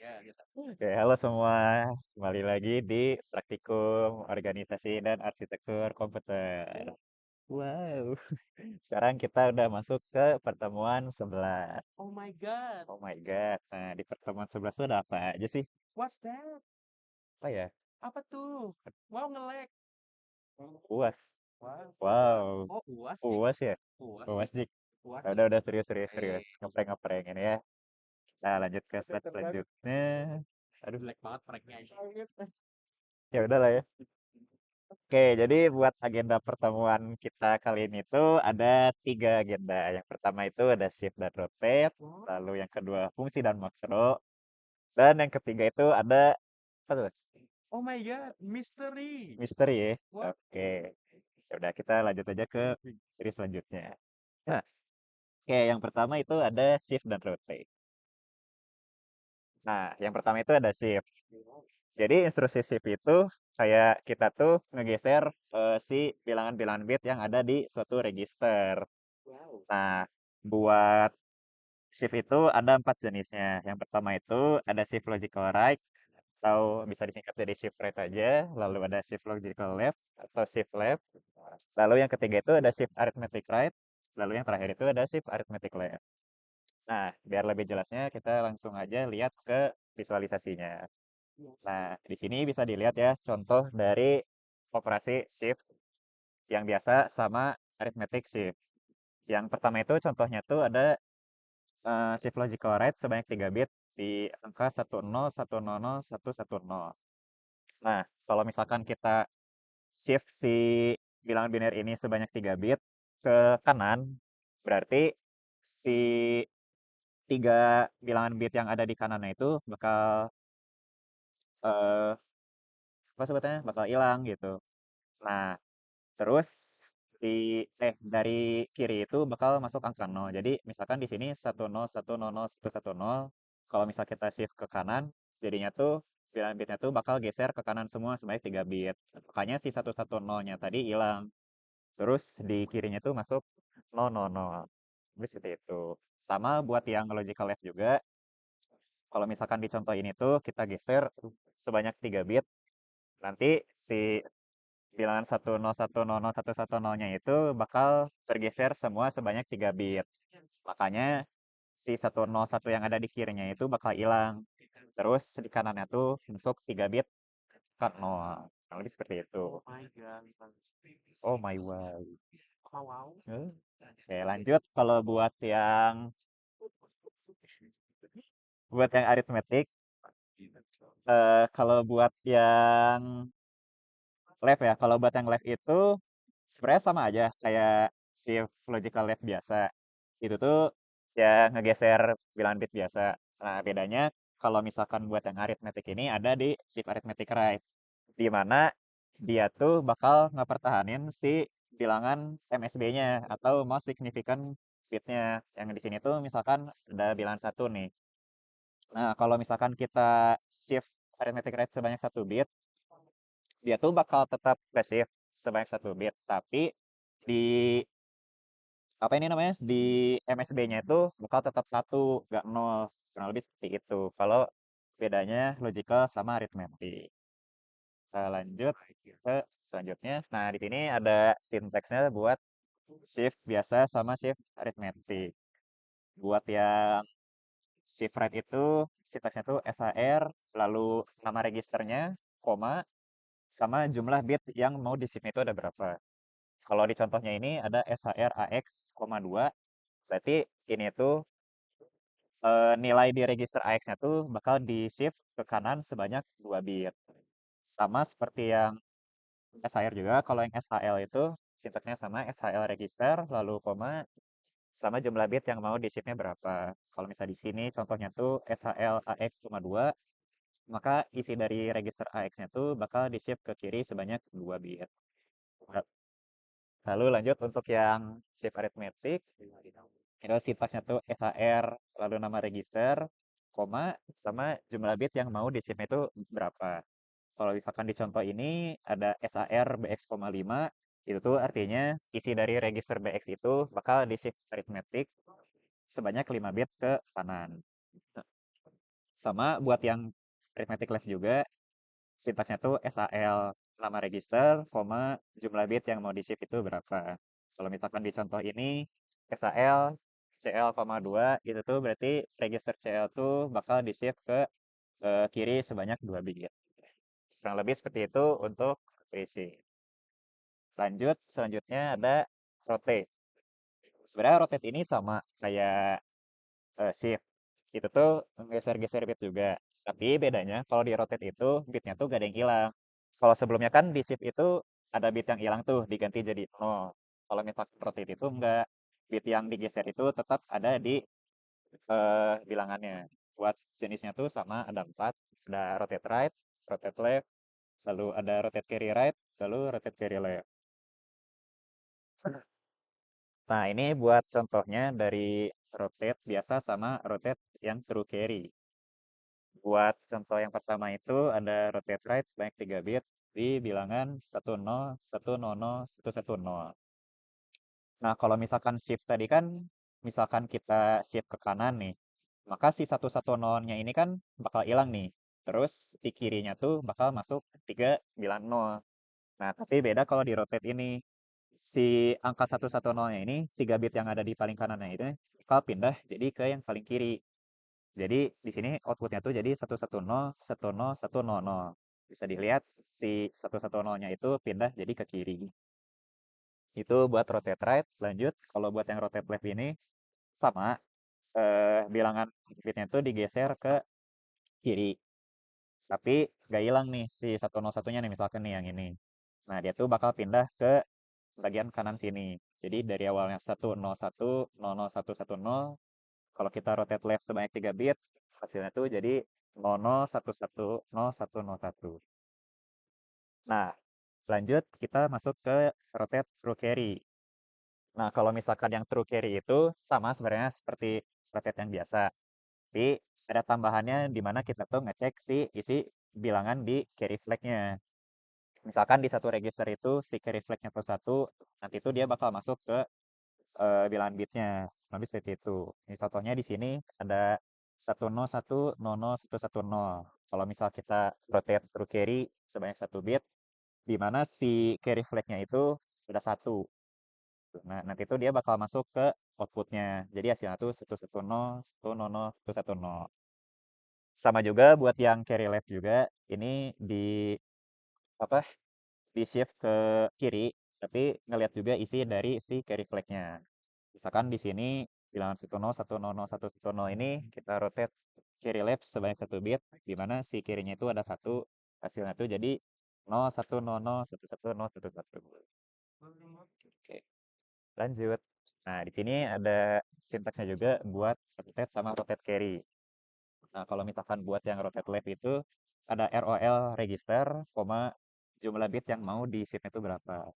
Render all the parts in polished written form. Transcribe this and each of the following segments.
Oke, halo semua. Kembali lagi di Praktikum Organisasi dan Arsitektur Komputer. Wow. Sekarang kita udah masuk ke pertemuan 11. Oh my god, Oh my God. Nah, di pertemuan 11 itu ada apa aja sih? what's that? Apa ya? Apa tuh? Wow, nge-lag. UAS. Wah, Wow. oh UAS, Jik. UAS ya? UAS, UAS, Jik. Jik. UAS, Nah, Jik. udah serius, serius, serius. Eh, Ngepreng-ngepreng ini ya. Nah, lanjut ke slide selanjutnya. Aduh, jelek banget pranknya ini. ya udahlah ya. Oke, jadi buat agenda pertemuan kita kali ini tuh ada 3 agenda. Yang pertama itu ada shift dan rotate, What? lalu yang kedua fungsi dan makro, dan yang ketiga itu ada apa tuh? Oh my god, mystery. Misteri ya. What? Oke, ya udah kita lanjut aja ke seri selanjutnya. Nah, oke, yang pertama itu ada shift dan rotate. Nah, yang pertama itu ada shift. Jadi instruksi shift itu kayak kita tuh ngegeser si bilangan-bilangan bit yang ada di suatu register. Nah, buat shift itu ada 4 jenisnya. Yang pertama itu ada shift logical right atau bisa disingkat jadi shift right aja. Lalu ada shift logical left atau shift left. Lalu yang ketiga itu ada shift arithmetic right. Lalu yang terakhir itu ada shift arithmetic left. Nah, biar lebih jelasnya kita langsung aja lihat ke visualisasinya. Nah, di sini bisa dilihat ya contoh dari operasi shift yang biasa sama arithmetic shift. Yang pertama itu contohnya tuh ada shift logical right sebanyak 3 bit di angka 101100. Nah, kalau misalkan kita shift si bilangan biner ini sebanyak 3 bit ke kanan, berarti si 3 bilangan bit yang ada di kanannya itu bakal eh apa sebetulnya bakal hilang gitu. Nah, terus dari kiri itu bakal masuk angka 0. Jadi misalkan di sini 10100110. Kalau misal kita shift ke kanan, jadinya tuh bilangan bitnya tuh bakal geser ke kanan semua sebanyak 3 bit. Makanya si 110-nya tadi hilang. Terus di kirinya tuh masuk 000. Terus seperti itu. Sama buat yang logical left juga. Kalau misalkan di contoh ini tuh kita geser sebanyak 3 bit, nanti si bilangan 10100110-nya itu bakal bergeser semua sebanyak 3 bit. Makanya si 101 yang ada di kirinya itu bakal hilang. Terus di kanannya tuh masuk 3 bit kan 0. Kurang lebih seperti itu. Oh my god. Oh my wow. Wow, wow. Oke, lanjut kalau buat yang aritmetik, kalau buat yang left ya, kalau buat yang left itu sebenarnya sama aja kayak shift logical left biasa. Itu tuh ya ngegeser bilangan bit biasa. Nah, bedanya kalau misalkan buat yang arithmetic ini ada di shift arithmetic right, di mana dia tuh bakal ngepertahanin si bilangan MSB-nya atau most significant bitnya. Yang di sini tuh misalkan ada bilangan 1 nih. Nah, kalau misalkan kita shift arithmetic right sebanyak 1 bit, dia tuh bakal tetap pasif sebanyak 1 bit, tapi di apa ini namanya di MSB-nya itu bakal tetap 1, nggak 0, kurang lebih seperti itu. Kalau bedanya logical sama arithmetic. Kita lanjut ke selanjutnya. Nah, di sini ada sintaksnya buat shift biasa sama shift arithmetic. Buat yang shift right itu sintaksnya tuh SHR, lalu nama registernya, koma, sama jumlah bit yang mau di shift itu ada berapa. Kalau di contohnya ini ada SHR AX, 2, berarti ini tuh nilai di register AX-nya tuh bakal di shift ke kanan sebanyak 2 bit. Sama seperti yang SHR juga, kalau yang SHL itu sintaksnya sama SHL register, lalu koma, sama jumlah bit yang mau di shiftnya berapa. Kalau misalnya di sini contohnya tuh SHL AX, 2, maka isi dari register AX-nya tuh bakal di shift ke kiri sebanyak 2 bit. Lalu lanjut untuk yang shift arithmetic, itu sintaksnya tuh SHR, lalu nama register, koma, sama jumlah bit yang mau di shift itu berapa. Kalau misalkan di contoh ini ada SHR BX, 5, itu tuh artinya isi dari register BX itu bakal di shift arithmetic sebanyak 5 bit ke kanan. Sama buat yang arithmetic left juga, sintaksnya tuh SAL, nama register, koma, jumlah bit yang mau di-shift itu berapa. Kalau misalkan di contoh ini, SAL, CL, koma 2, itu tuh berarti register CL tuh bakal di-shift ke kiri sebanyak 2 bit. Kurang lebih seperti itu untuk PC. Lanjut, selanjutnya ada rotate. Sebenarnya rotate ini sama kayak shift. Itu tuh geser-geser bit juga. Tapi bedanya kalau di rotate itu bitnya tuh gak ada yang hilang. Kalau sebelumnya kan di shift itu ada bit yang hilang tuh diganti jadi 0. Kalau misalkan rotate itu enggak. Bit yang digeser itu tetap ada di bilangannya. Buat jenisnya tuh sama ada 4. Ada rotate right, rotate left, lalu ada rotate carry right, lalu rotate carry left. Nah, ini buat contohnya dari rotate biasa sama rotate yang true carry. Buat contoh yang pertama itu ada rotate right sebanyak 3 bit di bilangan 10, 100, 110. Nah, kalau misalkan shift tadi kan, misalkan kita shift ke kanan nih, maka si 110-nya ini kan bakal hilang nih. Terus di kirinya tuh bakal masuk 3 bilang 0. Nah, tapi beda kalau di rotate ini. Si angka 110-nya ini, 3 bit yang ada di paling kanannya itu bakal pindah jadi ke yang paling kiri. Jadi di sini outputnya tuh jadi 110, 10100. Bisa dilihat si 110-nya itu pindah jadi ke kiri. Itu buat rotate right. Lanjut, kalau buat yang rotate left ini sama bilangan bitnya tuh digeser ke kiri. Tapi gak hilang nih si 101-nya nih misalkan nih yang ini. Nah, dia tuh bakal pindah ke bagian kanan sini. Jadi dari awalnya 101, 00110, kalau kita rotate left sebanyak 3 bit, hasilnya tuh jadi 00110101. Nah, lanjut kita masuk ke rotate true carry. Nah, kalau misalkan yang true carry itu sama sebenarnya seperti rotate yang biasa. Tapi ada tambahannya di mana kita tuh ngecek si isi bilangan di carry flag-nya. Misalkan di satu register itu si carry flag-nya tuh 1, nanti itu dia bakal masuk ke bilangan bitnya. Lebih seperti itu. Ini contohnya di sini ada 101, 00, 110. Kalau misal kita rotate through carry sebanyak 1 bit, di mana si carry flag-nya itu sudah 1. Nah, nanti itu dia bakal masuk ke outputnya. Jadi hasilnya tuh 110, 100, 110. Sama juga buat yang carry left juga, ini di apa di shift ke kiri, tapi ngelihat juga isi dari si carry flag-nya. Misalkan di sini bilangan 10, 100, 110 ini kita rotate carry left sebanyak 1 bit, di mana si kirinya itu ada 1, hasilnya itu jadi 01001111. Oke, lanjut. Nah, di sini ada sintaksnya juga buat rotate sama rotate carry. Nah, kalau misalkan buat yang rotate left itu ada ROL register, koma jumlah bit yang mau di shift itu berapa.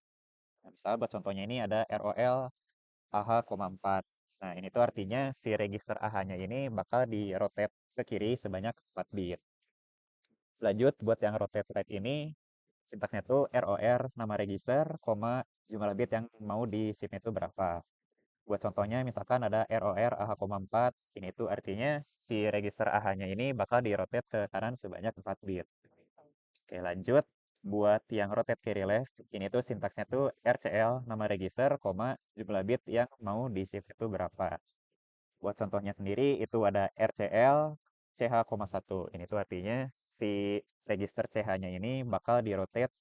Nah, misalnya buat contohnya ini ada ROL AH,4. Nah, ini tuh artinya si register AH-nya ini bakal di-rotate ke kiri sebanyak 4 bit. Lanjut, buat yang rotate right ini, sintaksnya tuh ROR, nama register, koma, jumlah bit yang mau di shift itu berapa. Buat contohnya, misalkan ada ROR AH,4, ini tuh artinya si register AH-nya ini bakal di-rotate ke kanan sebanyak 4 bit. Oke, lanjut. Buat yang rotate carry left, ini tuh sintaksnya tuh RCL, nama register, koma, jumlah bit yang mau di shift itu berapa. Buat contohnya sendiri, itu ada RCL, CH,1. Ini tuh artinya si register CH-nya ini bakal di-rotate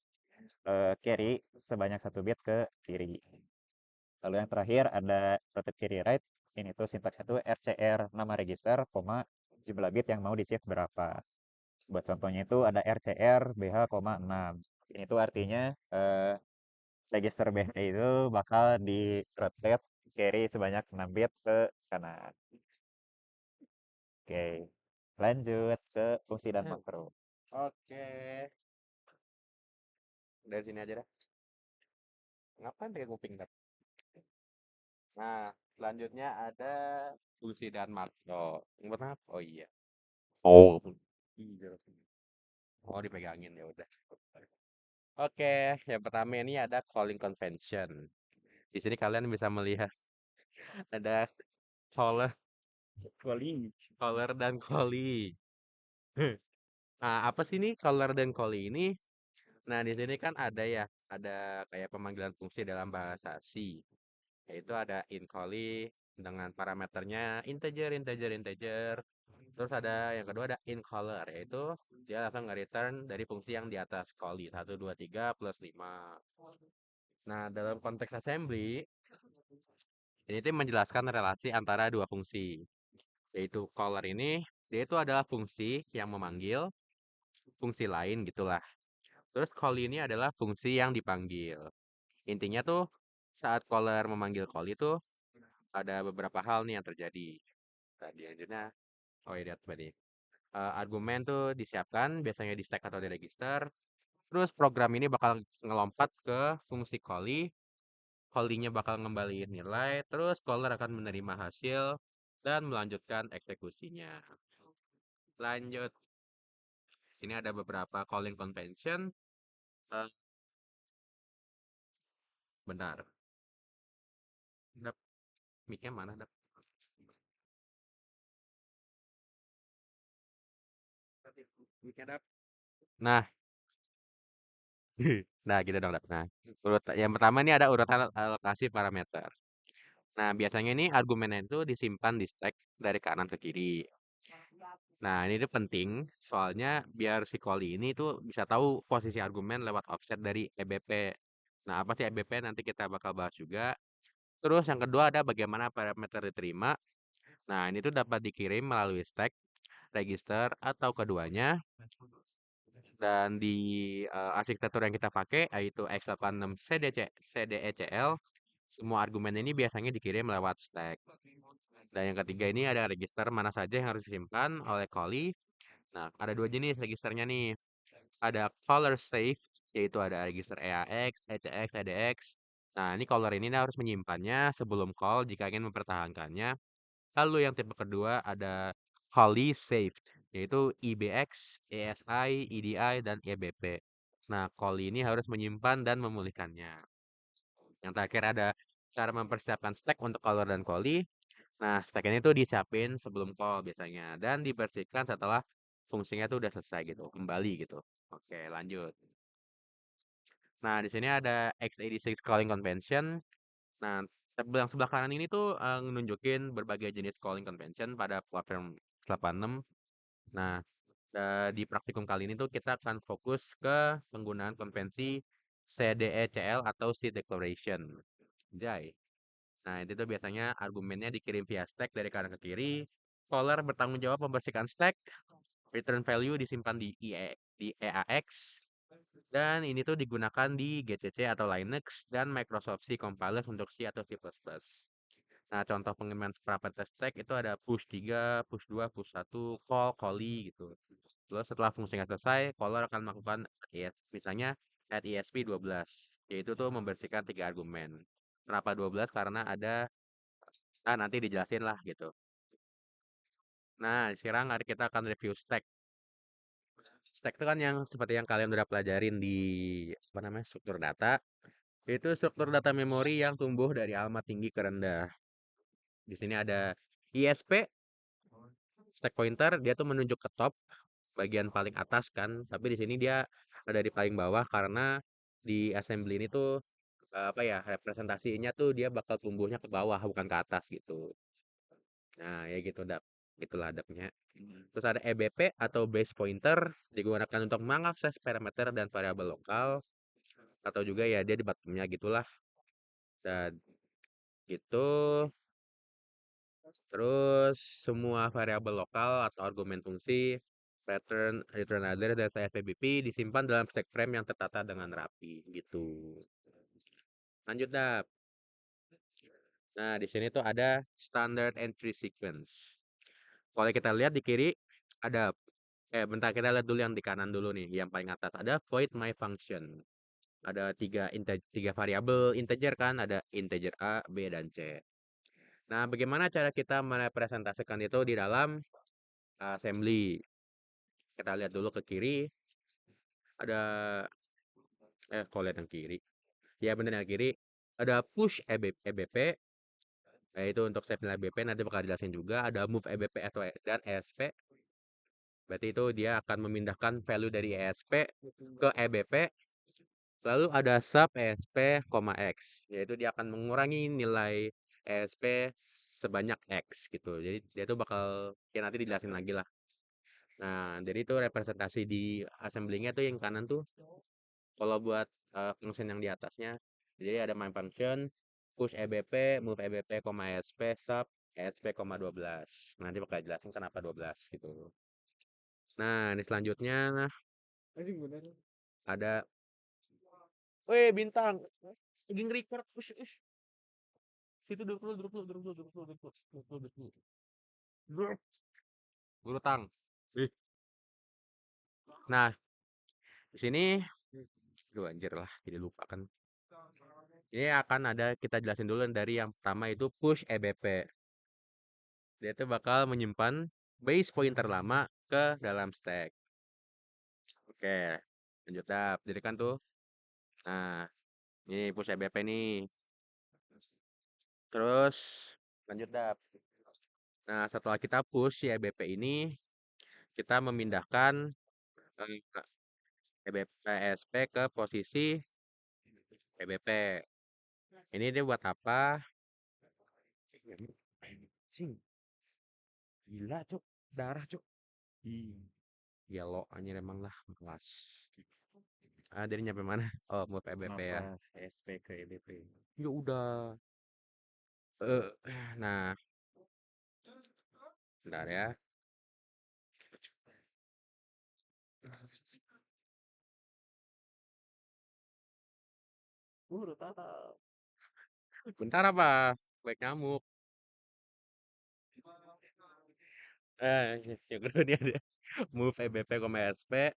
carry sebanyak 1 bit ke kiri. Lalu yang terakhir ada rotate carry right. Ini tuh sintaksnya tuh RCR, nama register, koma, jumlah bit yang mau di-shift berapa. Buat contohnya itu ada RCR BH,6. Ini tuh artinya register BH itu bakal di rotate carry sebanyak 6 bit ke kanan. Oke, lanjut ke fungsi dan makro. Oke. Dari sini aja dah. Ngapain pakai kuping dah? Nah, selanjutnya ada fungsi dan makro. Yang pertama, oh iya. Oh. Iya. Oh, dipegangin ya udah. Oke, yang pertama ini ada calling convention. Di sini kalian bisa melihat ada caller, caller dan calling. Nah, apa sih ini caller dan callee ini? Nah, di sini kan ada ya, ada kayak pemanggilan fungsi dalam bahasa C, yaitu ada in callee dengan parameternya integer, integer, integer. Terus ada yang kedua ada in caller, yaitu dia langsung nge-return dari fungsi yang di atas callee 1, 2, 3 plus 5. Nah, dalam konteks assembly, ini tuh menjelaskan relasi antara dua fungsi, yaitu caller ini dia itu adalah fungsi yang memanggil fungsi lain gitulah. Terus call ini adalah fungsi yang dipanggil. Intinya tuh saat caller memanggil call itu ada beberapa hal nih yang terjadi. Tadi selanjutnya, oh ya lihat tadi. Argumen tuh disiapkan biasanya di stack atau di register. Terus program ini bakal ngelompat ke fungsi callee. Callee-nya bakal ngembaliin nilai. Terus caller akan menerima hasil dan melanjutkan eksekusinya. Lanjut. Ini ada beberapa calling convention. Eh, Bentar. Dap, mic-nya mana, Dap? Mic-nya, Dap. Nah, nah gitu dong, Dap. Nah, yang pertama ini ada urutan alokasi parameter. Nah, biasanya ini argumennya itu disimpan di stack dari kanan ke kiri. Nah, ini tuh penting, soalnya biar si callee ini tuh bisa tahu posisi argumen lewat offset dari EBP. Nah, apa sih EBP? Nanti kita bakal bahas juga. Terus yang kedua ada bagaimana parameter diterima. Nah, ini tuh dapat dikirim melalui stack, register, atau keduanya. Dan di arsitektur yang kita pakai yaitu x86 CDECL, semua argumen ini biasanya dikirim lewat stack. Dan yang ketiga ini ada register mana saja yang harus disimpan oleh callee. Nah, ada dua jenis registernya nih. Ada caller safe, yaitu ada register EAX, ECX, EDX. Nah, ini caller ini harus menyimpannya sebelum call jika ingin mempertahankannya. Lalu yang tipe kedua ada Holly Saved, yaitu IBX, ESI, EDI, dan EBP. Nah, call ini harus menyimpan dan memulihkannya. Yang terakhir ada cara mempersiapkan stack untuk caller dan callee. Nah, stack ini tuh disiapin sebelum call biasanya dan dibersihkan setelah fungsinya tuh udah selesai gitu, kembali gitu. Oke, lanjut. Nah, di sini ada x86 calling convention. Nah, yang sebelah kanan ini tuh nunjukin berbagai jenis calling convention pada platform 86. Nah, di praktikum kali ini tuh kita akan fokus ke penggunaan konvensi CDECL atau seed declaration. Jai. Nah, itu tuh biasanya argumennya dikirim via stack dari kanan ke kiri. Caller bertanggung jawab membersihkan stack. Return value disimpan di EAX. Dan ini tuh digunakan di GCC atau Linux dan Microsoft C Compiler untuk C atau C++. Nah, contoh pengiriman parameter stack itu ada push 3, push 2, push 1, call, callee gitu. Terus setelah fungsinya selesai, caller akan melakukan misalnya add ESP 12, yaitu tuh membersihkan tiga argumen. Kenapa 12? Karena ada, nanti dijelasin lah gitu. Nah, sekarang kita akan review stack. Stack itu kan yang seperti yang kalian udah pelajarin di apa namanya struktur data. Itu struktur data memori yang tumbuh dari alamat tinggi ke rendah. Di sini ada ISP, stack pointer, dia tuh menunjuk ke top, bagian paling atas kan. Tapi di sini dia ada di paling bawah karena di assembly ini tuh apa ya representasinya tuh dia bakal tumbuhnya ke bawah bukan ke atas gitu. Nah, ya gitu dap. Itulah dapnya. Terus ada EBP atau base pointer digunakan untuk mengakses parameter dan variabel lokal atau juga ya dia di bottomnya gitulah. Dan gitu. Terus semua variabel lokal atau argumen fungsi, pattern, return address, dan FPBP disimpan dalam stack frame yang tertata dengan rapi gitu. Lanjut dap. Nah, di sini tuh ada standard entry sequence. Kalau kita lihat di kiri ada bentar kita lihat dulu yang di kanan dulu nih, yang paling atas ada void my function. Ada tiga variabel integer kan, ada integer A, B, dan C. Nah, bagaimana cara kita merepresentasikan itu di dalam assembly? Kita lihat dulu ke kiri, ada kalau lihat yang kiri. Ya benar yang kiri. Ada push EBP, yaitu untuk save nilai EBP nanti bakal dijelasin juga. Ada move EBP atau dan ESP. Berarti itu dia akan memindahkan value dari ESP ke EBP. Lalu ada sub ESP, X, yaitu dia akan mengurangi nilai ESP sebanyak X gitu. Jadi dia tuh bakal, ya nanti dijelasin lagi lah. Nah, jadi itu representasi di assembly-nya tuh yang kanan tuh, kalau buat function yang di atasnya, jadi ada main function, push EBP, move EBP, ESP, sub, ESP, 12. Nanti bakal jelasin kenapa 12 gitu. Nah, ini selanjutnya ada, weh bintang, lagi nge-record, ush, ush. Situ 20, 20, 20, 20, 20, 20, 20. Buru tang. Ih. Nah, di sini, aduh anjir lah, jadi lupa kan. Ini akan ada, kita jelasin dulu dari yang pertama itu push EBP. Dia tuh bakal menyimpan base pointer lama ke dalam stack. Oke, lanjut dap. Jadi kan tuh, nah, ini push EBP nih. Terus, lanjut dap. Nah, setelah kita push si EBP ini, kita memindahkan EBP ESP ke posisi EBP. Ini dia buat apa? Sing, gila cuk, darah cuk. Yellow anjir emang lah, kelas. Ah, dari nyampe mana? Oh, mau PBP ya. Kenapa ESP ke EBP? Ya udah. Eh, nah, bentar ya. Udah tahu. Bentar apa? Baik nyamuk. Yang kedua ini ada move EBP, SP.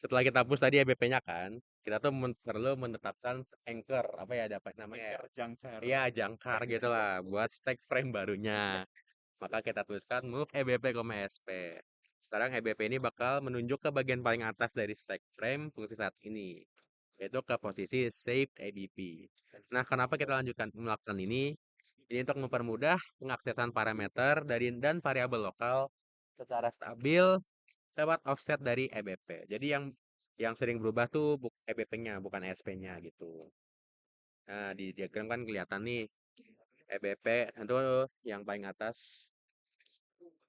Setelah kita hapus tadi EBP-nya kan, kita tuh perlu menetapkan anchor, apa ya, dapat namanya ya? Anchor jangkar. Iya, jangkar gitu lah, buat stack frame barunya. Maka kita tuliskan move EBP, SP. Sekarang EBP ini bakal menunjuk ke bagian paling atas dari stack frame fungsi saat ini, yaitu ke posisi saved EBP. Nah, kenapa kita lanjutkan melakukan ini? Ini untuk mempermudah pengaksesan parameter dari dan variabel lokal secara stabil lewat offset dari EBP. Jadi yang sering berubah tuh EBP-nya, bukan ESP-nya gitu. Nah, di diagram kan kelihatan nih EBP itu yang paling atas,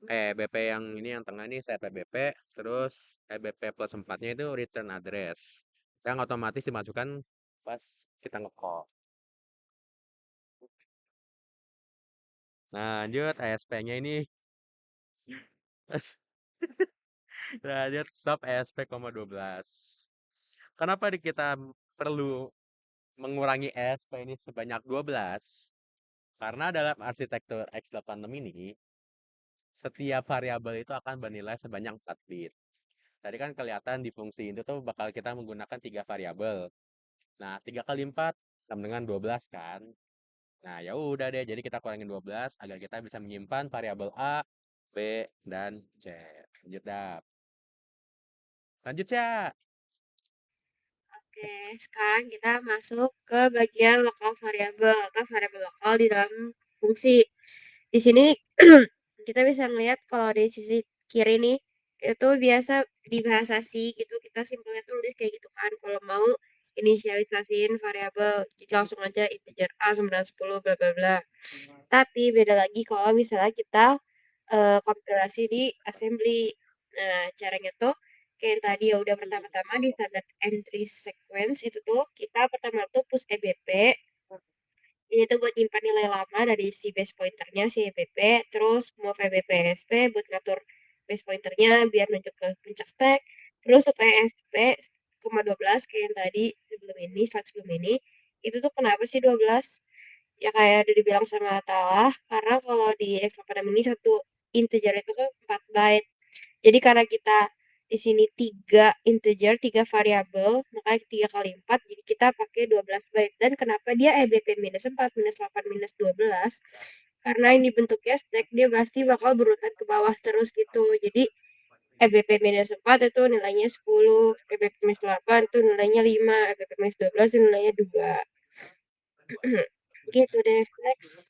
EBP yang ini yang tengah ini set EBP, terus EBP plus 4-nya itu return address. Yang otomatis dimasukkan pas kita nge-call. Nah, lanjut ESP-nya ini. Lanjut sub ESP, 12. Kenapa kita perlu mengurangi ESP ini sebanyak 12? Karena dalam arsitektur x86 ini, setiap variabel itu akan bernilai sebanyak 4 bit. Tadi kan kelihatan di fungsi itu tuh bakal kita menggunakan 3 variabel. Nah, 3 kali 4 sama dengan 12 kan. Nah, ya udah deh, jadi kita kurangin 12 agar kita bisa menyimpan variabel A, B, dan C. Lanjut, Dap. Lanjut, ya. Oke, sekarang kita masuk ke bagian lokal variabel atau variabel lokal di dalam fungsi. Di sini kita bisa melihat kalau di sisi kiri nih itu biasa di bahasa C gitu kita simpelnya tulis kayak gitu kan. Kalau mau inisialisasiin variabel jadi langsung aja integer A sama dengan 10 bla bla bla. Tapi beda lagi kalau misalnya kita kompilasi di assembly. Nah, caranya tuh kayak yang tadi ya udah pertama-tama di standard entry sequence itu tuh kita pertama tuh push EBP. Ini tuh buat nyimpan nilai lama dari si base pointernya si EBP, terus move EBP SP buat ngatur base pointernya biar nunjuk ke puncak stack, terus supaya SP, 12 kayak yang tadi sebelum ini, slide sebelum ini, itu tuh kenapa sih 12? Ya kayak udah dibilang sama Talah, karena kalau di X86 ini satu integer itu tuh 4 byte. Jadi karena kita di sini tiga integer, tiga variabel, makanya 3 kali 4, jadi kita pakai 12 byte. Dan kenapa dia EBP minus 4, minus 8, minus 12? Karena ini bentuknya stack, dia pasti bakal berurutan ke bawah terus gitu. Jadi EBP minus 4 itu nilainya 10, EBP minus 8 itu nilainya 5, EBP minus 12 itu nilainya 2. Gitu deh, next.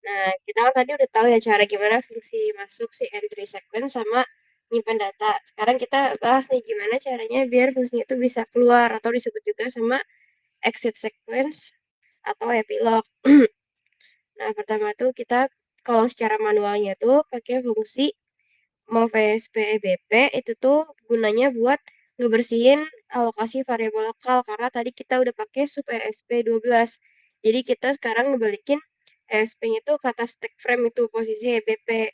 Nah, kita kan tadi udah tahu ya cara gimana fungsi masuk si entry sequence sama nyimpan data. Sekarang kita bahas nih gimana caranya biar fungsinya itu bisa keluar atau disebut juga sama exit sequence atau epilogue. Nah, pertama tuh kita kalau secara manualnya tuh pakai fungsi move ESP itu tuh gunanya buat ngebersihin alokasi variabel lokal karena tadi kita udah pakai sub ESP12. Jadi kita sekarang ngebalikin ESP-nya tuh ke atas stack frame itu posisi EBP.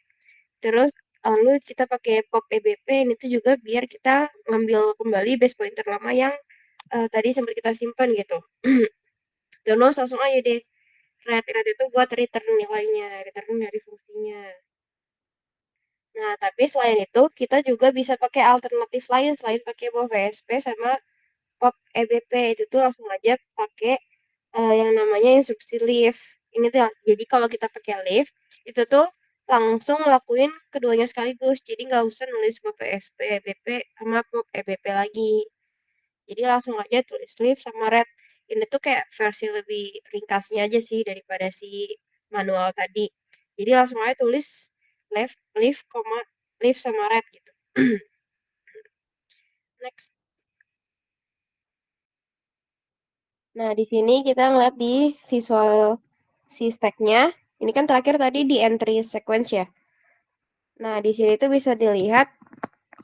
Terus lalu kita pakai pop EBP ini tuh juga biar kita ngambil kembali base pointer lama yang tadi sempat kita simpan gitu. Terus langsung aja deh read itu buat return nilainya, return dari fungsinya. Nah, tapi selain itu kita juga bisa pakai alternatif lain selain pakai MOV VSP sama POP EBP itu tuh langsung aja pakai yang namanya instruksi leave. Ini tuh jadi kalau kita pakai leave itu tuh langsung ngelakuin keduanya sekaligus. Jadi nggak usah nulis MOV VSP EBP sama POP EBP lagi. Jadi langsung aja tulis leave sama read. Ini tuh kayak versi lebih ringkasnya aja sih daripada si manual tadi. Jadi langsung aja tulis leave, leave sama read gitu. Next. Nah, di sini kita ngeliat di visual si stack-nya. Ini kan terakhir tadi di entry sequence ya. Nah, di sini tuh bisa dilihat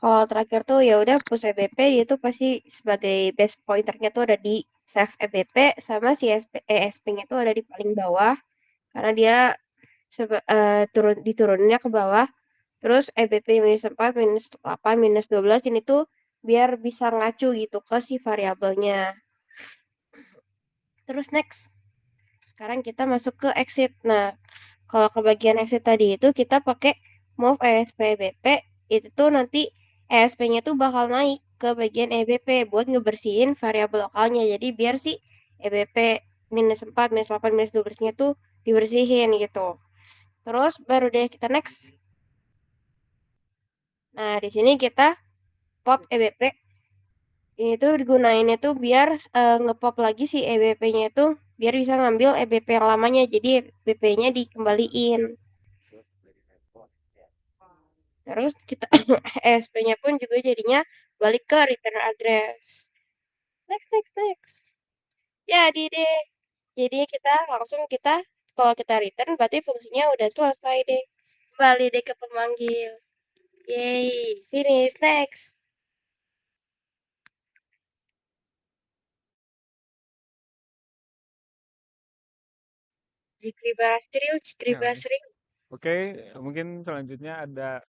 kalau terakhir tuh ya udah push EBP dia tuh pasti sebagai base pointernya tuh ada di save EBP sama si ESP-nya tuh ada di paling bawah karena dia dituruninnya ke bawah. Terus EBP -4, -8, -12 ini tuh biar bisa ngacu gitu ke si variabelnya. Terus next. Sekarang kita masuk ke exit. Nah, kalau ke bagian exit tadi itu kita pakai move ESP-EBP, itu tuh nanti ESP-nya tuh bakal naik ke bagian EBP buat ngebersihin variabel lokalnya. Jadi biar si EBP -4, -8, -12-nya tuh dibersihin gitu. Terus baru deh kita next. Nah, di sini kita pop EBP. Ini tuh digunainnya tuh biar ngepop lagi si EBP-nya tuh biar bisa ngambil EBP yang lamanya. Jadi EBP-nya dikembaliin. Terus kita ESP-nya pun juga jadinya balik ke return address. Next, next, next. Jadi deh. Jadi kita kalau kita return berarti fungsinya udah selesai deh. Kembali deh ke pemanggil. Yay, finish, next. Jikri Basril, Jikri Ya, Basril. oke, mungkin selanjutnya ada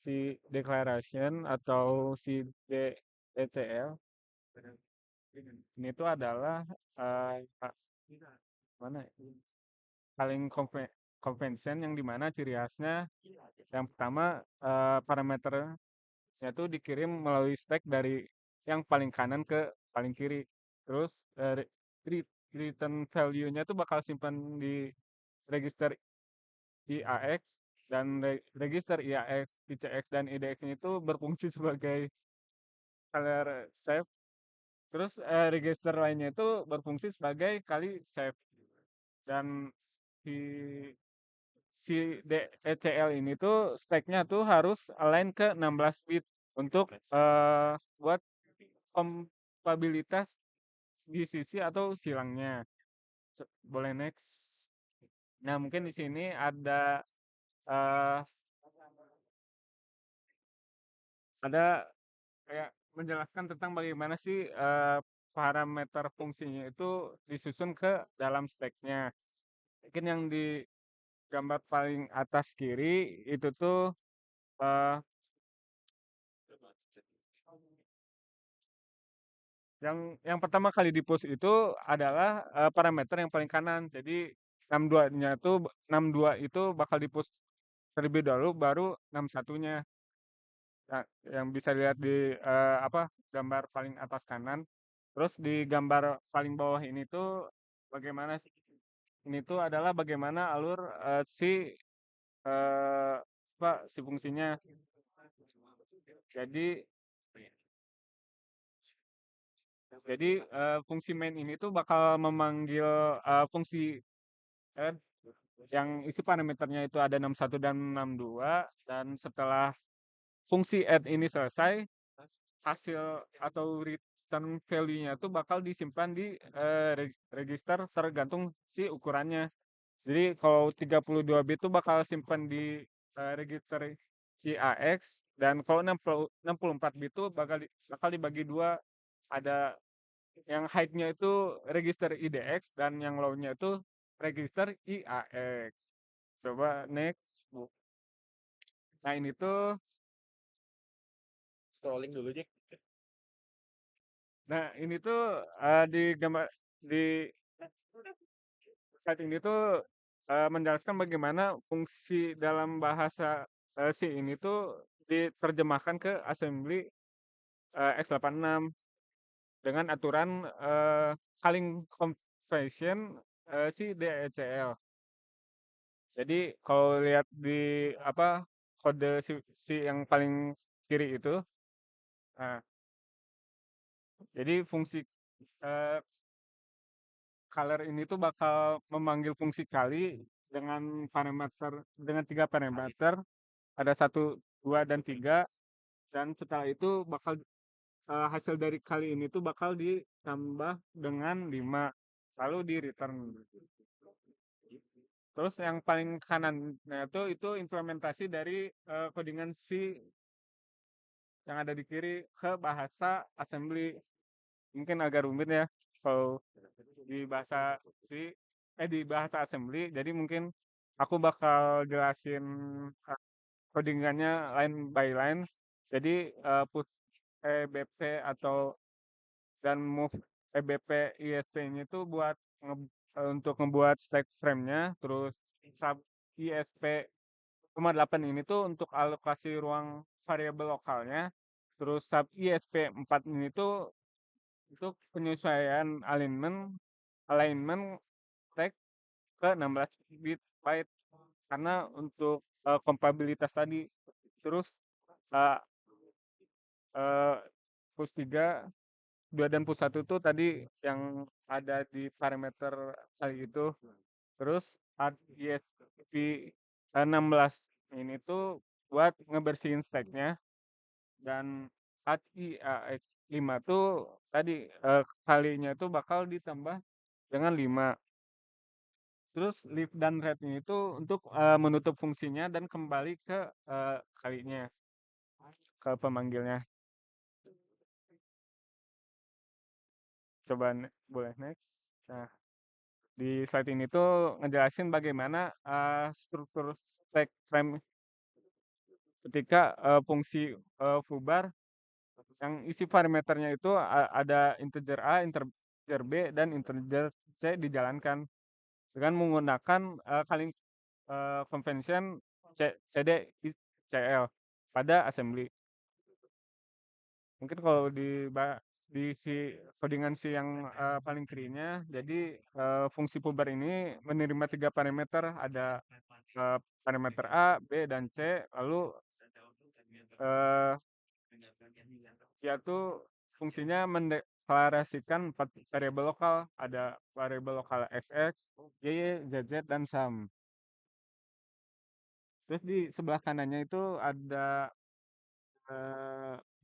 si declaration atau si DCL. Ini tuh adalah mana ya? Paling convention yang dimana ciri khasnya yang pertama parameternya tuh dikirim melalui stack dari yang paling kanan ke paling kiri. Terus return value-nya tuh bakal simpan di register IAX dan register IAX, ICX dan IDX itu berfungsi sebagai color save. Terus register lainnya itu berfungsi sebagai kali save dan si si DECL ini tuh stacknya tuh harus align ke 16 bit untuk buat kompatibilitas di sisi atau silangnya. Boleh next. Nah, mungkin di sini eh, ada kayak menjelaskan tentang bagaimana sih parameter fungsinya itu disusun ke dalam stack-nya. Mungkin yang di gambar paling atas kiri itu tuh eh, yang pertama kali di push itu adalah parameter yang paling kanan. Jadi 62-nya tuh 62 itu bakal di push terlebih dahulu baru 61-nya. Nah, yang bisa dilihat di gambar paling atas kanan. Terus di gambar paling bawah ini tuh bagaimana sih? Ini tuh adalah bagaimana alur eh, si fungsinya. Jadi fungsi main ini tuh bakal memanggil fungsi add yang isi parameternya itu ada 61 dan 62, dan setelah fungsi add ini selesai, hasil atau return value-nya itu bakal disimpan di register tergantung si ukurannya. Jadi kalau 32 bit itu bakal simpan di register IAX, dan kalau 64 bit itu bakal dibagi dua, ada yang height-nya itu register IDX dan yang low-nya itu register IAX. Coba next, Bu. Nah, ini tuh Scrolling dulu, Jack. ini tuh di gambar di slide ini tuh menjelaskan bagaimana fungsi dalam bahasa C ini tuh diterjemahkan ke assembly x86 dengan aturan calling convention si DECL. Jadi kalau lihat di apa kode si yang paling kiri itu, nah, jadi fungsi eh, color ini tuh bakal memanggil fungsi kali dengan 3 parameter, ada 1, 2, dan 3, dan setelah itu bakal hasil dari kali ini tuh bakal ditambah dengan 5, lalu di return. Terus yang paling kanannya itu implementasi dari codingan C yang ada di kiri ke bahasa assembly. Mungkin agak rumit ya kalau di bahasa C, di bahasa assembly. Jadi mungkin aku bakal jelasin codingannya line by line. Jadi put EBP atau dan move EBP ISP-nya itu buat untuk ngebuat stack frame-nya, terus sub ISP 8 ini tuh untuk alokasi ruang variabel lokalnya, terus sub ISP 4 ini tuh untuk penyesuaian alignment stack ke 16 bit byte, karena untuk kompatibilitas tadi. Terus uh, push 3, 2, dan push 1 itu tadi yang ada di parameter kali itu. Terus add ESP 16 ini tuh buat ngebersihin stacknya, dan add IAX 5 tuh tadi kalinya itu bakal ditambah dengan 5. Terus leave dan read ini tuh untuk menutup fungsinya dan kembali ke kalinya, ke pemanggilnya. Coba boleh next. Nah, di slide ini tuh ngejelasin bagaimana struktur stack frame ketika fungsi foobar yang isi parameternya itu ada integer A, integer B, dan integer C dijalankan dengan menggunakan calling convention CD CL pada assembly. Mungkin kalau di si codingan si yang paling kirinya, jadi fungsi pubar ini menerima 3 parameter, ada parameter A, B, dan C, lalu dia tuh fungsinya mendeklarasikan 4 variabel lokal, ada variabel lokal XX, Y, ZZ, dan SUM. Terus di sebelah kanannya itu ada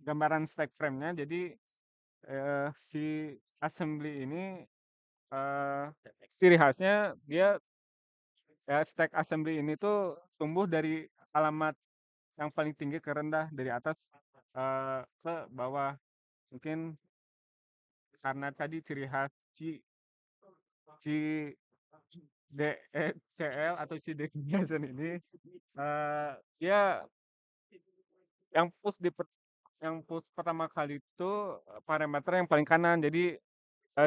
gambaran stack frame-nya. Jadi si assembly ini ciri khasnya dia stack assembly ini tuh tumbuh dari alamat yang paling tinggi ke rendah, dari atas ke bawah. Mungkin karena tadi ciri khas si DECL atau si declination ini dia yang push pertama kali itu parameter yang paling kanan. Jadi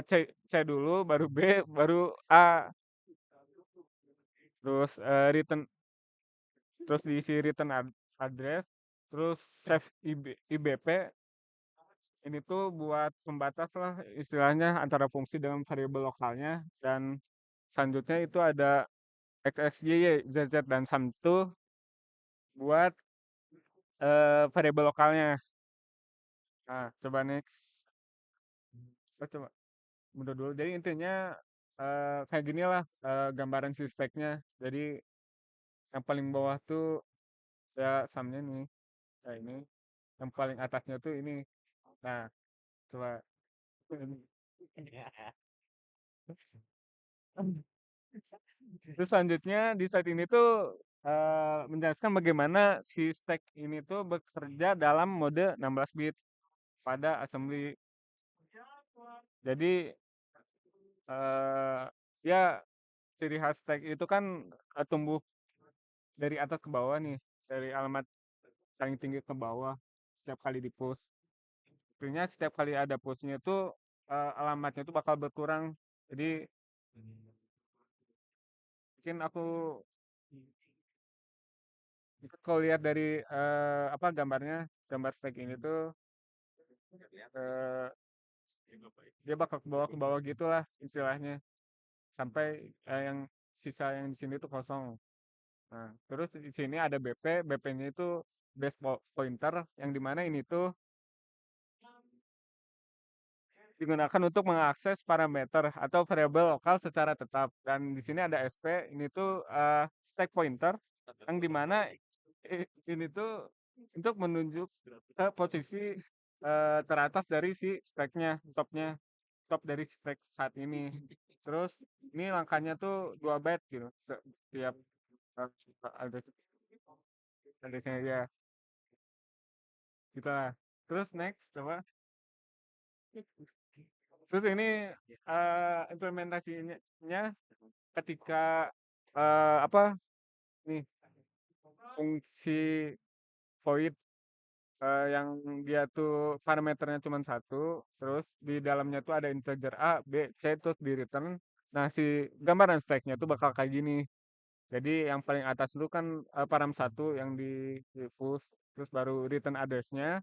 C dulu, baru B, baru A. Terus terus diisi return address, terus save IBP. Ini tuh buat pembatas lah istilahnya antara fungsi dengan variabel lokalnya, dan selanjutnya itu ada XXY, ZZ, dan SUM itu buat variabel lokalnya. Nah, coba next. Coba mundur dulu. Jadi intinya kayak gini lah gambaran si stack-nya. Jadi yang paling bawah tuh ya sumnya nih, kayak ini. Yang paling atasnya tuh ini. Nah, coba. Terus selanjutnya di slide ini tuh menjelaskan bagaimana si stack ini tuh bekerja dalam mode 16 bit pada assembly. Jadi eh ya ciri khas stack itu kan tumbuh dari atas ke bawah nih, dari alamat paling tinggi ke bawah setiap kali di push. Artinya setiap kali ada pushnya itu alamatnya itu bakal berkurang. Jadi mungkin aku kalau lihat dari apa gambarnya, gambar stack ini tuh eh, dia bakal ke bawah gitulah istilahnya sampai yang sisa yang di sini tuh kosong. Nah, terus di sini ada BP, BP-nya itu base pointer yang dimana ini tuh digunakan untuk mengakses parameter atau variabel lokal secara tetap. Dan di sini ada SP, ini tuh stack pointer yang dimana ini tuh untuk menunjuk ke posisi teratas dari si stacknya, topnya, top dari stack saat ini. Terus ini langkahnya tuh 2 byte gitu, setiap address addressnya ya, gitu lah. Terus next coba. Terus ini implementasinya ketika apa nih fungsi void yang dia tuh parameternya cuma satu, terus di dalamnya tuh ada integer A, B, C terus di return. Nah si gambaran stacknya tuh bakal kayak gini. Jadi yang paling atas itu kan param satu yang di push, terus baru return address-nya,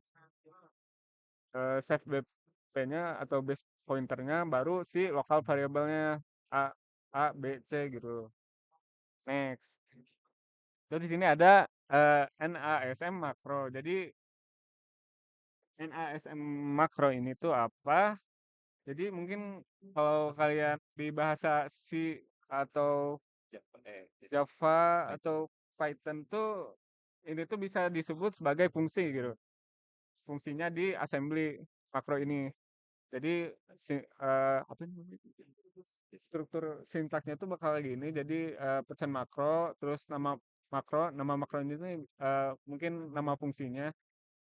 save BP-nya atau base pointernya, baru si lokal variabelnya A, A, B, C gitu. Next. Terus di sini ada NASM makro. Jadi NASM makro ini tuh apa? Jadi mungkin kalau kalian di bahasa C atau Java atau Python tuh ini tuh bisa disebut sebagai fungsi gitu. Fungsinya di assembly makro ini. Jadi apa namanya? Struktur sintaksnya tuh bakal kayak gini. Jadi pesan makro, terus nama makro ini tuh mungkin nama fungsinya.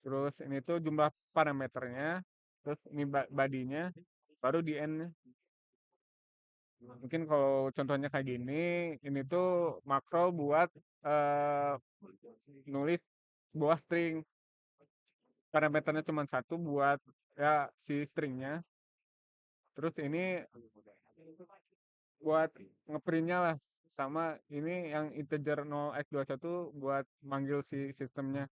Terus ini tuh jumlah parameternya, terus ini body-nya, baru di end. Mungkin kalau contohnya kayak gini, ini tuh makro buat eh, nulis sebuah string. Parameternya cuma satu buat ya si stringnya. Terus ini buat ngeprintnya lah. Sama ini yang integer 0x21 buat manggil si sistemnya.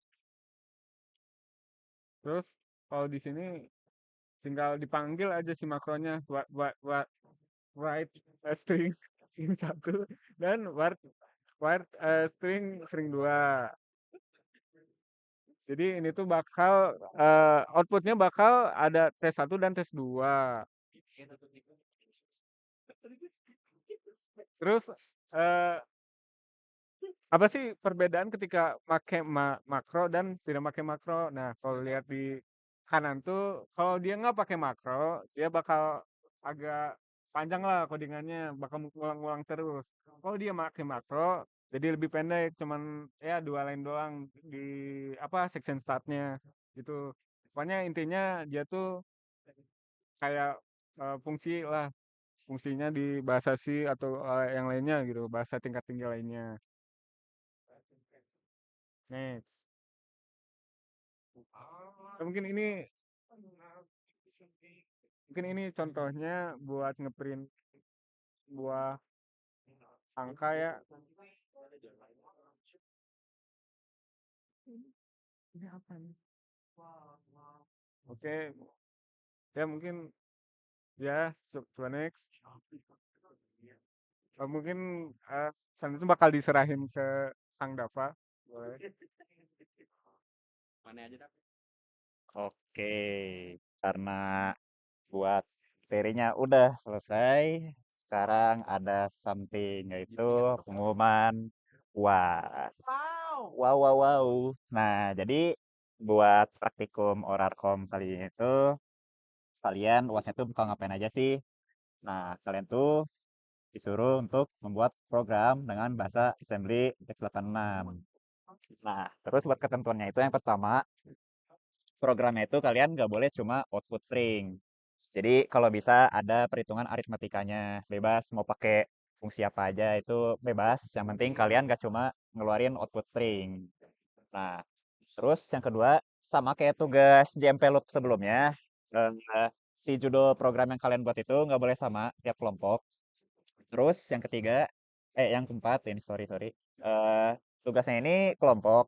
Terus kalau di sini tinggal dipanggil aja si makronya buat write a string string satu dan write string string dua. Jadi ini tuh bakal outputnya bakal ada tes 1 dan tes 2. Terus eh, apa sih perbedaan ketika pakai makro dan tidak pakai makro? Nah, kalau lihat di kanan tuh, kalau dia nggak pakai makro, dia bakal agak panjang lah codingannya, bakal ngulang-ngulang terus. Kalau dia pakai makro, jadi lebih pendek, cuman ya 2 line doang di apa section startnya gitu. Pokoknya intinya dia tuh kayak fungsi lah, fungsinya di bahasa C atau yang lainnya gitu, bahasa tingkat tinggi lainnya. Next. Nah, mungkin ini contohnya buat ngeprint buah angka ya. Ini apa nih? Oke, ya mungkin ya coba next. Mungkin selanjutnya bakal diserahin ke Kang Dava. Boleh. Mana aja dah. Oke, karena buat materinya udah selesai, sekarang ada something yaitu pengumuman UAS. Wow, wow, wow. Nah, jadi buat praktikum Orarkom kali ini tuh kalian UASnya tuh bakal ngapain aja sih? Nah, kalian tuh disuruh untuk membuat program dengan bahasa assembly x86. Nah, terus buat ketentuannya itu yang pertama, programnya itu kalian nggak boleh cuma output string. Jadi kalau bisa ada perhitungan aritmetikanya, bebas mau pakai fungsi apa aja itu bebas. Yang penting kalian nggak cuma ngeluarin output string. Nah, terus yang kedua sama kayak tugas JMP Loop sebelumnya, si judul program yang kalian buat itu nggak boleh sama tiap kelompok. Terus yang ketiga, yang keempat ini sorry sorry, eh tugasnya ini kelompok.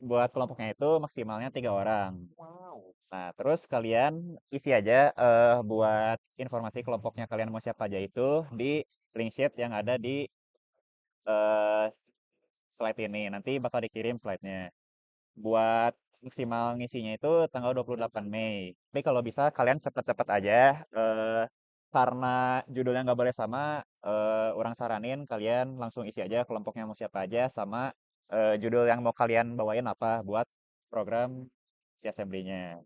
Buat kelompoknya itu maksimalnya 3 orang. Wow. Nah, terus kalian isi aja buat informasi kelompoknya kalian mau siapa aja itu di link sheet yang ada di eh, slide ini. Nanti bakal dikirim slide-nya. Buat maksimal ngisinya itu tanggal 28 Mei. Tapi kalau bisa kalian cepet-cepet aja. eh, karena judulnya nggak boleh sama, orang saranin kalian langsung isi aja kelompoknya mau siapa aja sama judul yang mau kalian bawain apa buat program si assembly-nya.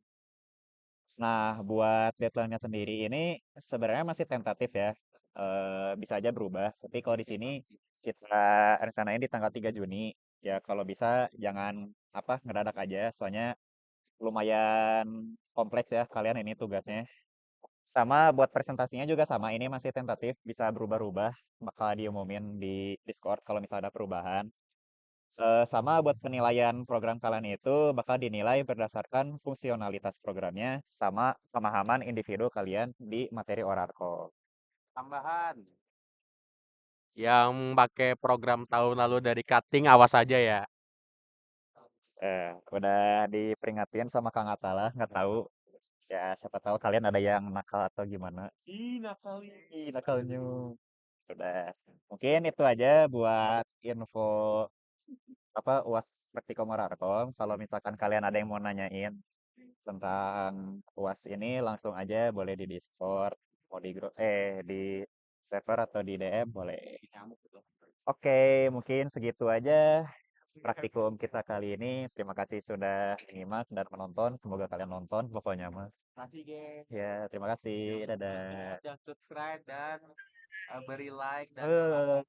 Nah, buat deadline-nya sendiri ini sebenarnya masih tentatif ya. Bisa aja berubah. Tapi kalau di sini kita rencanain di tanggal 3 Juni. Ya kalau bisa jangan apa ngedadak aja. Soalnya lumayan kompleks ya kalian ini tugasnya. Sama buat presentasinya juga sama. Ini masih tentatif, bisa berubah-ubah. Bakal diumumin di Discord kalau misalnya ada perubahan. Sama buat penilaian program kalian itu bakal dinilai berdasarkan fungsionalitas programnya sama pemahaman individu kalian di materi Oracle. Tambahan. Yang pakai program tahun lalu dari cutting awas aja ya. Udah diperingatin sama Kang Atala, nggak tahu. Ya, siapa tahu kalian ada yang nakal atau gimana. Ih, nakalnya. Udah. Mungkin itu aja buat info apa UAS Praktikum Oracle. Kalau misalkan kalian ada yang mau nanyain tentang UAS ini langsung aja boleh di Discord, mau di grup di server atau di DM boleh. Oke, mungkin segitu aja praktikum kita kali ini. Terima kasih sudah menyimak dan menonton. Semoga kalian nonton pokoknya mah. Kasih guys. Ya, terima kasih. Dadah. Jangan subscribe dan beri like dan Eh,